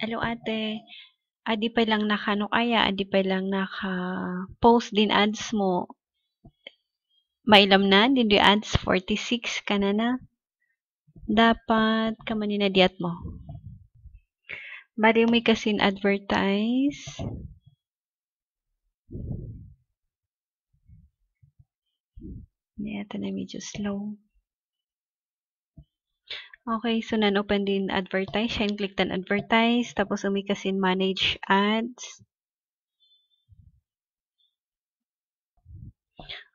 Hello ate, adi pa lang nakano kaya, adi pa lang naka-post din ads mo. Mailam na, din di ads 46 ka na. Dapat ka maninadiat mo. Bari may kasin advertise. Ito na medyo slow. Okay, so nan-open din advertise. Siya click tan advertise. Tapos umi kasin manage ads.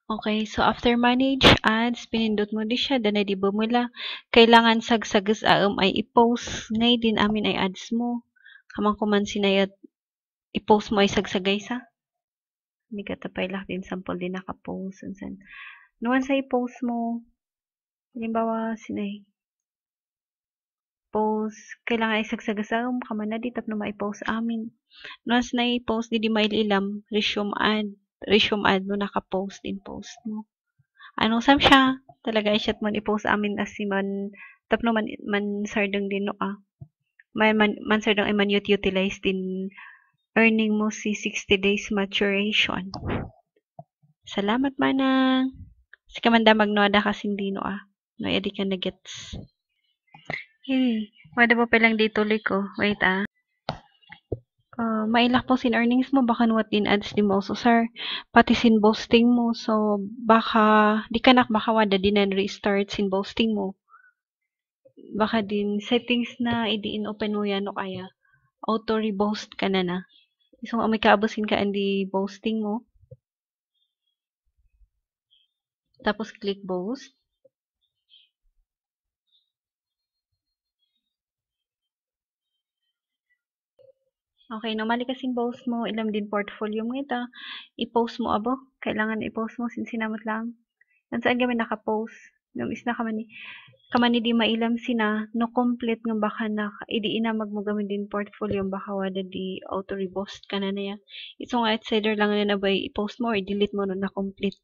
Okay, so after manage ads, pinindot mo di siya, dana di ba mula, kailangan sagsagas ay i-post, ngay din amin ay ads mo. Kamang kuman sinayat, i-post mo ay sagsagay sa. Hindi ka tapay lang din sample din naka-post. Nuwan sa i-post mo, halimbawa sinay, post, kailangan ay sagsagas kaman na di tapno ma-i-post amin. Nuwan sa na-i-post, di mailam, resume ad mo naka-post din post mo. Anong sam siya? Talaga ay shot mo i-post amin as si man tapno man sardang din no man sardang ay man utilize din earning mo si 60 days maturation. Salamat manang. Si kamanda magnoada kasi hindi no no edi ka na gets. Hey, wala ba palang dito ko? Wait mailak po sin earnings mo, baka nuwat din ads di mo. So, sir, pati sin boasting mo. So, baka, di ka baka wada din na restart sin boasting mo. Baka din, settings na i-in open mo yan o kaya, auto reboast ka na. So, may kaabusin ka hindi boasting mo. Tapos, click boast. Okay, normally kasing post mo, ilam din portfolio mo ito. I-post mo abo. Kailangan i-post mo sinamot lang. Yan saan kami naka-post. Nung is na kamani di mailam sina, no complete ng baka na, idi inamag mo gamit din portfolio, baka wada di auto reboast ka na yan. Ito nga outsider lang na ba i-post mo or delete mo no na complete.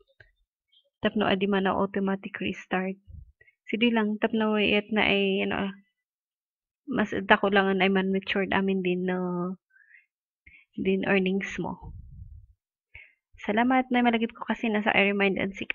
Tapno adi man na automatic restart. Sige lang, tapno it na ay, mas dako lang ay man matured amin din din earnings mo. Salamat na malagip ko kasi nasa I remind and sick